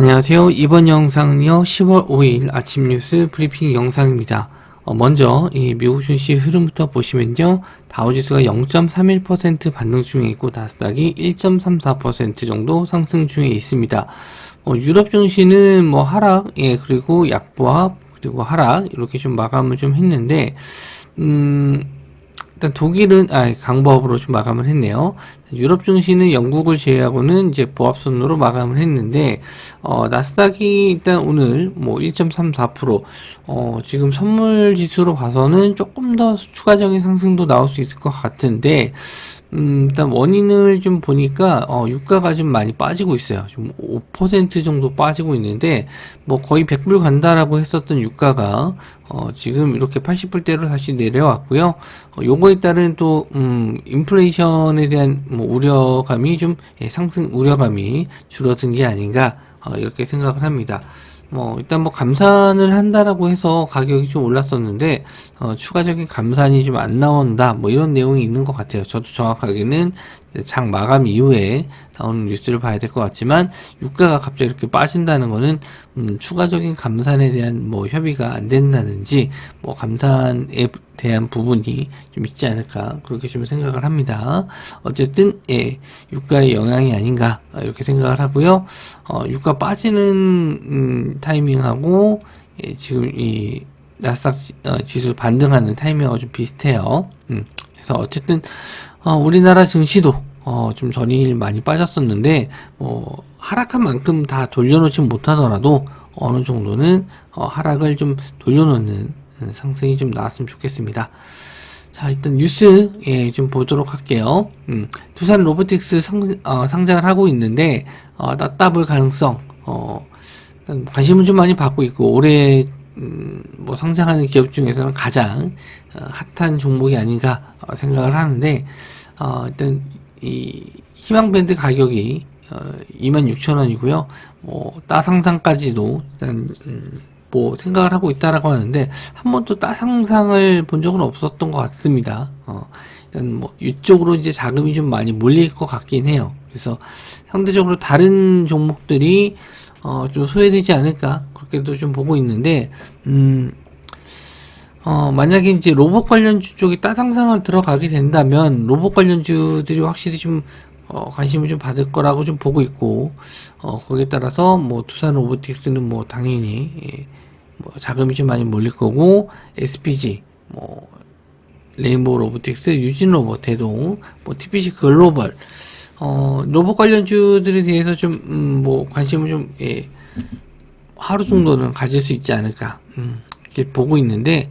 안녕하세요. 이번 영상은요, 10월 5일 아침 뉴스 브리핑 영상입니다. 먼저 이 미국 증시 흐름부터 보시면요, 다우지수가 0.31% 반등 중에 있고 나스닥이 1.34% 정도 상승 중에 있습니다. 유럽 증시는 뭐 하락, 그리고 약보합, 그리고 하락 이렇게 좀 마감을 좀 했는데, 일단 독일은 강보합으로 좀 마감을 했네요. 유럽 증시는 영국을 제외하고는 이제 보합선으로 마감을 했는데, 나스닥이 일단 오늘 뭐 1.34%, 지금 선물 지수로 봐서는 조금 더 추가적인 상승도 나올 수 있을 것 같은데, 일단 원인을 좀 보니까 유가가 좀 많이 빠지고 있어요. 좀 5% 정도 빠지고 있는데, 뭐 거의 100불 간다라고 했었던 유가가 지금 이렇게 80불대로 다시 내려왔고요. 요거에 따른 또 인플레이션에 대한 뭐 우려감이 좀 상승 우려감이 줄어든 게 아닌가 이렇게 생각을 합니다. 일단 뭐 감산을 한다라고 해서 가격이 좀 올랐었는데, 추가적인 감산이 좀 안 나온다, 뭐 이런 내용이 있는 것 같아요. 저도 정확하게는 장 마감 이후에 나오는 뉴스를 봐야 될 것 같지만, 유가가 갑자기 이렇게 빠진다는 거는, 추가적인 감산에 대한 뭐 협의가 안 된다든지, 뭐 감산에 대한 부분이 좀 있지 않을까, 그렇게 좀 생각을 합니다. 어쨌든, 유가의 영향이 아닌가, 이렇게 생각을 하고요. 유가 빠지는, 타이밍하고, 지금 이, 나스닥 지수 반등하는 타이밍하고 좀 비슷해요. 그래서 어쨌든, 우리나라 증시도, 좀 전일 많이 빠졌었는데, 하락한 만큼 다 돌려놓지 못하더라도, 어느 정도는, 하락을 좀 돌려놓는 상승이 좀 나왔으면 좋겠습니다. 자, 일단 뉴스, 좀 보도록 할게요. 두산 로보틱스 상장을 하고 있는데, 따따블 가능성, 일단 관심을 좀 많이 받고 있고, 올해, 뭐 상장하는 기업 중에서는 가장 핫한 종목이 아닌가 생각을 하는데, 일단 이 희망밴드 가격이 26,000원이고요. 따상상까지도 일단 뭐 생각을 하고 있다라고 하는데, 한 번도 따상상을 본 적은 없었던 것 같습니다. 일단 뭐 이쪽으로 이제 자금이 좀 많이 몰릴 것 같긴 해요. 그래서 상대적으로 다른 종목들이 좀 소외되지 않을까 그렇게도 좀 보고 있는데, 만약에 이제 로봇 관련주 쪽이 따상상을 들어가게 된다면 로봇 관련주들이 확실히 좀 관심을 좀 받을 거라고 좀 보고 있고, 거기에 따라서 뭐 두산 로보틱스는 뭐 당연히 뭐 자금이 좀 많이 몰릴 거고, SPG 뭐 레인보우 로보틱스, 유진로봇, 대동, 뭐 TPC 글로벌, 로봇 관련주들에 대해서 좀 뭐 관심을 좀 하루 정도는 가질 수 있지 않을까 이렇게 보고 있는데,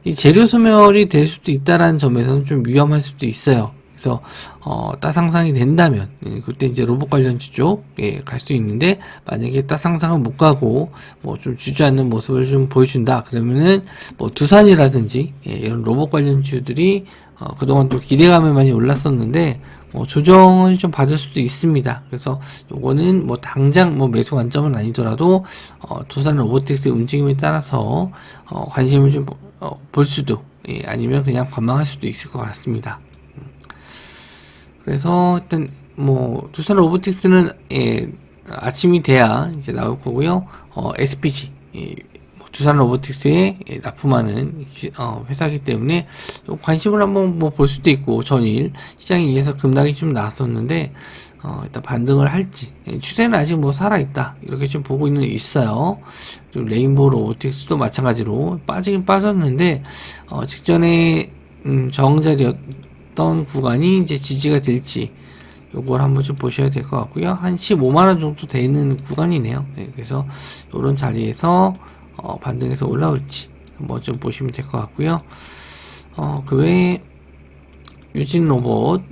이 재료 소멸이 될 수도 있다라는 점에서는 좀 위험할 수도 있어요. 그래서 따상상이 된다면 그때 이제 로봇 관련주 쪽에 갈 수 있는데, 만약에 따상상을 못 가고 뭐 좀 주저앉는 모습을 좀 보여준다 그러면은 뭐 두산이라든지 이런 로봇 관련주들이 그동안 또 기대감이 많이 올랐었는데 조정을 좀 받을 수도 있습니다. 그래서 요거는 뭐 당장 뭐 매수 관점은 아니더라도 두산 로보틱스의 움직임에 따라서 관심을 좀 볼 수도, 아니면 그냥 관망할 수도 있을 것 같습니다. 그래서 일단 뭐 두산 로보틱스는 아침이 돼야 이제 나올 거고요. SPG 뭐 두산 로보틱스에 납품하는 회사이기 때문에 관심을 한번 뭐 볼 수도 있고, 전일 시장에 의해서 급락이 좀 나왔었는데 일단 반등을 할지, 추세는 아직 뭐 살아있다 이렇게 좀 보고 있어요. 그리고 레인보우 로보틱스도 마찬가지로 빠지긴 빠졌는데, 직전에 저항자리였던 구간이 이제 지지가 될지 요걸 한번 좀 보셔야 될 것 같고요. 한 15만원 정도 되는 구간이네요. 그래서 요런 자리에서 반등해서 올라올지 한번 좀 보시면 될 것 같고요. 그 외에 유진로봇,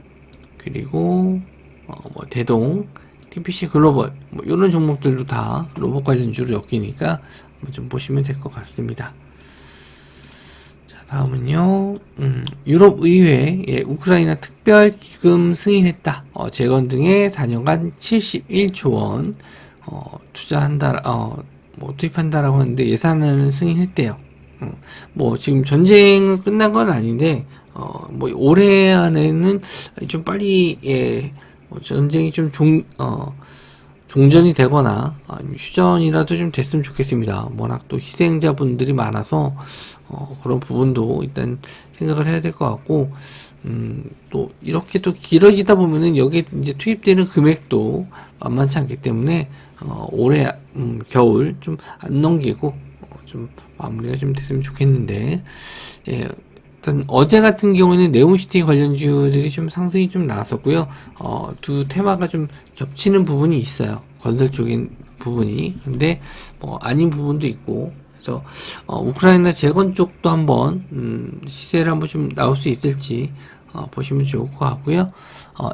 그리고 뭐 대동, TPC 글로벌 뭐 이런 종목들도 다 로봇 관련주로 엮이니까 한번 좀 보시면 될 것 같습니다. 자, 다음은요, 유럽 의회에 우크라이나 특별 기금 승인했다. 재건 등의 4년간 71조 원 투자한다, 뭐 투입한다라고 하는데, 예산을 승인했대요. 뭐 지금 전쟁은 끝난 건 아닌데, 뭐 올해 안에는 좀 빨리 전쟁이 좀 종전이 되거나 아니면 휴전이라도 좀 됐으면 좋겠습니다. 워낙 또 희생자분들이 많아서 그런 부분도 일단 생각을 해야 될 것 같고, 또 이렇게 또 길어지다 보면은 여기에 이제 투입되는 금액도 만만치 않기 때문에 올해 겨울 좀 안 넘기고 좀 마무리가 좀 됐으면 좋겠는데, 예, 일단 어제 같은 경우에는 네옴시티 관련주들이 좀 상승이 좀 나왔었고요. 두 테마가 좀 겹치는 부분이 있어요. 건설 쪽인 부분이. 근데 뭐 아닌 부분도 있고. 그래서 우크라이나 재건 쪽도 한번 시세를 한번 좀 나올 수 있을지 보시면 좋을 것 같고요.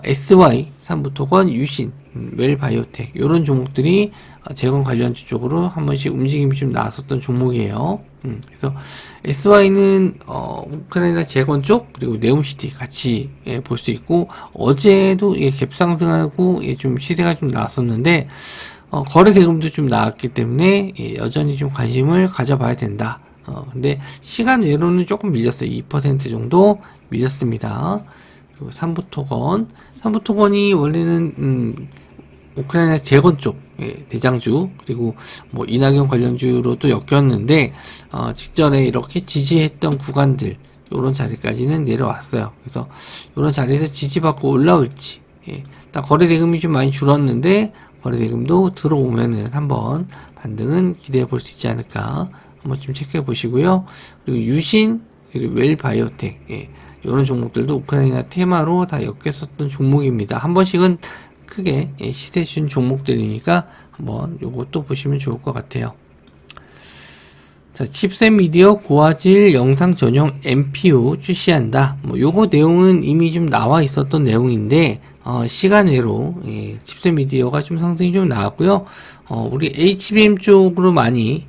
SY, 삼부토건, 유신, 웰바이오텍 이런 종목들이 재건 관련주 쪽으로 한 번씩 움직임이 좀 나왔었던 종목이에요. 그래서 SY는 우크라이나 재건 쪽 그리고 네옴시티 같이 볼 수 있고, 어제도 갭상승하고 좀 시세가 좀 나왔었는데 거래 대금도 좀 나왔기 때문에 여전히 좀 관심을 가져봐야 된다. 근데 시간 외로는 조금 밀렸어요. 2% 정도 밀렸습니다. 그리고 삼부토건이 원래는 우크라이나 재건 쪽 대장주, 그리고 뭐 이낙연 관련주로도 엮였는데 직전에 이렇게 지지했던 구간들 요런 자리까지는 내려왔어요. 그래서 요런 자리에서 지지받고 올라올지, 일단 거래 대금이 좀 많이 줄었는데 거래 대금도 들어오면은 한번 반등은 기대해 볼 수 있지 않을까 한번 좀 체크해 보시고요. 그리고 유신, 그리고 웰바이오텍, 이런 종목들도 우크라이나 테마로 다 엮였었던 종목입니다. 한 번씩은 크게 시세 준 종목들이니까 한번 요것도 보시면 좋을 것 같아요. 자, 칩셋 미디어 고화질 영상 전용 MPU 출시한다. 뭐 요거 내용은 이미 좀 나와 있었던 내용인데 시간 외로 칩셋 미디어가 좀 상승이 좀 나왔고요. 우리 HBM 쪽으로 많이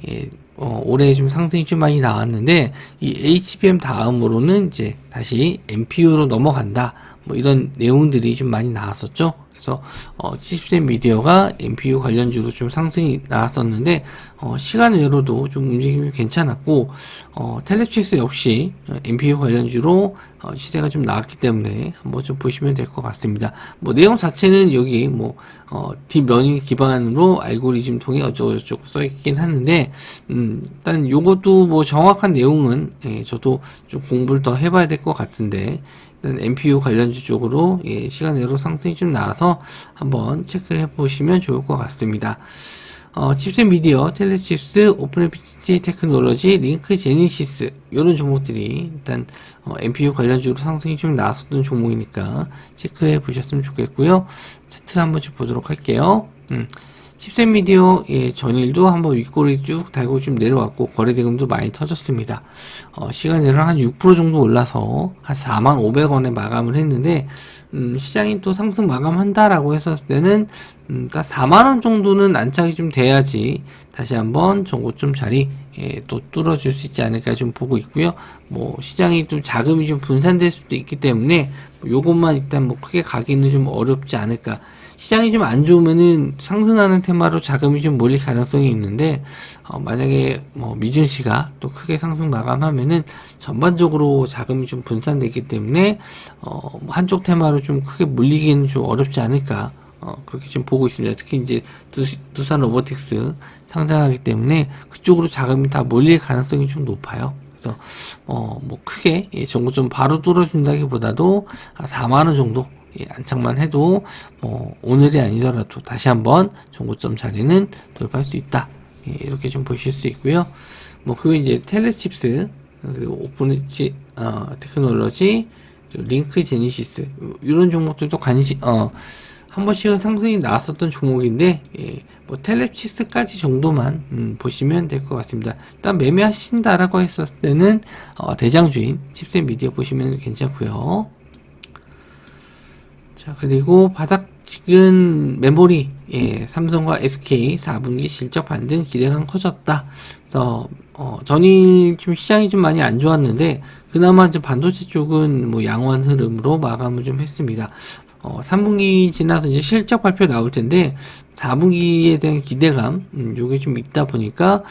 올해 좀 상승이 좀 많이 나왔는데, 이 HBM 다음으로는 이제 다시 MPU로 넘어간다. 뭐 이런 내용들이 좀 많이 나왔었죠. 그래서 칩셋 미디어가 MPU 관련주로 좀 상승이 나왔었는데 시간 외로도 좀 움직임이 괜찮았고, 텔레칩스 역시 MPU 관련주로 시세가 좀 나왔기 때문에 한번 좀 보시면 될 것 같습니다. 뭐 내용 자체는 여기 뭐 딥러닝 기반으로 알고리즘 통해 어쩌고저쩌고 써있긴 하는데, 일단 요것도 뭐 정확한 내용은 저도 좀 공부를 더 해봐야 될 것 같은데, 일단 MPU 관련주 쪽으로 시간 내로 상승이 좀 나와서 한번 체크해 보시면 좋을 것 같습니다. 칩셋 미디어, 텔레칩스, 오픈FPGA 테크놀로지, 링크 제니시스 이런 종목들이 일단 MPU 관련주로 상승이 좀 나왔었던 종목이니까 체크해 보셨으면 좋겠고요. 차트 한번 좀 보도록 할게요. 칩셋 미디어 전일도 한번 윗꼬리 쭉 달고 좀 내려왔고 거래 대금도 많이 터졌습니다. 시간으로 한 6% 정도 올라서 한 45,500원에 마감을 했는데, 시장이 또 상승 마감한다라고 했었을 때는 딱 4만원 정도는 안착이 좀 돼야지 다시 한번 전고점 자리 또 뚫어줄 수 있지 않을까 좀 보고 있고요. 뭐 시장이 좀 자금이 좀 분산될 수도 있기 때문에 요것만 일단 뭐 크게 가기는 좀 어렵지 않을까. 시장이 좀 안 좋으면은 상승하는 테마로 자금이 좀 몰릴 가능성이 있는데, 만약에 뭐 미증시가 또 크게 상승 마감하면은 전반적으로 자금이 좀 분산되기 때문에 한쪽 테마로 좀 크게 몰리기는 좀 어렵지 않을까, 그렇게 좀 보고 있습니다. 특히 이제 두산 로보틱스 상장하기 때문에 그쪽으로 자금이 다 몰릴 가능성이 좀 높아요. 그래서 뭐 크게 정고점 바로 뚫어준다기보다도 4만원 정도 안착만 해도 오늘이 아니더라도 다시 한번 정고점 자리는 돌파할 수 있다. 이렇게 좀 보실 수 있고요. 뭐 그거 이제 텔레칩스, 그리고 오픈엣지 테크놀로지, 링크 제니시스 이런 종목들도 관심 한 번씩은 상승이 나왔었던 종목인데, 뭐 텔레칩스까지 정도만 보시면 될 것 같습니다. 일단 매매하신다라고 했었을 때는 대장주인 칩셋 미디어 보시면 괜찮고요. 자, 그리고 바닥 찍은 메모리, 삼성과 SK 4분기 실적 반등 기대감 커졌다. 그래서 전일 좀 시장이 좀 많이 안 좋았는데 그나마 이제 반도체 쪽은 뭐 양호한 흐름으로 마감을 좀 했습니다. 3분기 지나서 이제 실적 발표 나올 텐데 4분기에 대한 기대감, 요게 좀 있다 보니까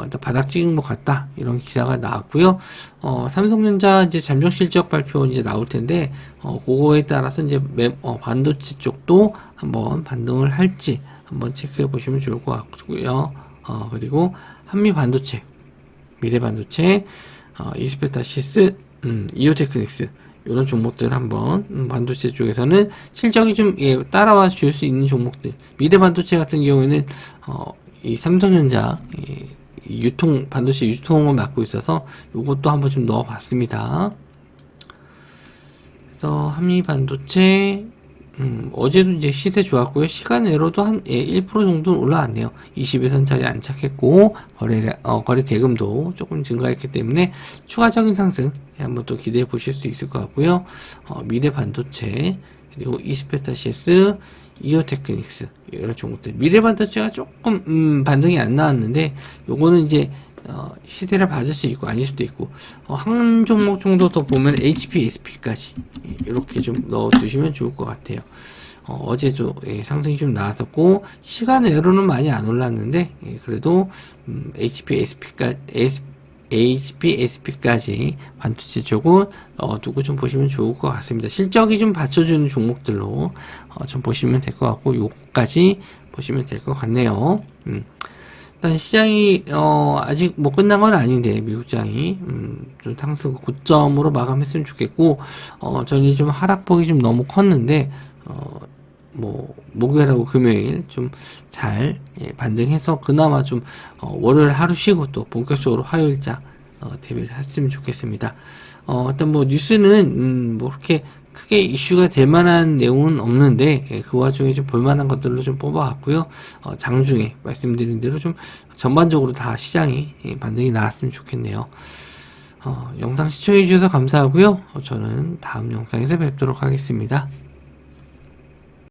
일단 바닥 찍은 것 같다 이런 기사가 나왔고요. 삼성전자 이제 잠정 실적 발표 이제 나올 텐데 그거에 따라서 이제 반도체 쪽도 한번 반등을 할지 한번 체크해 보시면 좋을 것 같고요. 그리고 한미반도체, 미래반도체, 이스페타시스, 이오테크닉스 이런 종목들 한번 반도체 쪽에서는 실적이 좀 따라와 줄 수 있는 종목들. 미래반도체 같은 경우에는 이 삼성전자 반도체 유통을 맡고 있어서 이것도 한번 좀 넣어봤습니다. 그래서 한미반도체 어제도 이제 시세 좋았고요. 시간외로도 한 1% 정도는 올라왔네요. 20일선 자리 안착했고 거래 대금도 조금 증가했기 때문에 추가적인 상승 한번 또 기대해 보실 수 있을 것 같고요. 미래반도체 그리고 이스페타시스, 이오테크닉스 이런 종목들. 미래반도체가 조금 반등이 안 나왔는데 요거는 이제 시세를 받을 수 있고 아닐 수도 있고 한 종목 정도 더 보면 HPSP까지 이렇게 좀 넣어주시면 좋을 것 같아요. 어제도 상승이 좀 나왔었고 시간외로는 많이 안 올랐는데 그래도 HPSP까지 반도체 쪽은 두고 좀 보시면 좋을 것 같습니다. 실적이 좀 받쳐주는 종목들로 좀 보시면 될 것 같고 요거까지 보시면 될 것 같네요. 일단 시장이 아직 뭐 끝난 건 아닌데 미국장이 좀 상승 고점으로 마감했으면 좋겠고 저는 좀 하락폭이 좀 너무 컸는데 뭐 목요일하고 금요일 좀 잘 반등해서 그나마 좀 월요일 하루 쉬고 또 본격적으로 화요일자 대비를 했으면 좋겠습니다. 일단 뭐 뉴스는 뭐 그렇게 크게 이슈가 될 만한 내용은 없는데 그 와중에 좀 볼만한 것들로 좀 뽑아왔고요. 장중에 말씀드린 대로 좀 전반적으로 다 시장이 반등이 나왔으면 좋겠네요. 영상 시청해 주셔서 감사하고요. 저는 다음 영상에서 뵙도록 하겠습니다.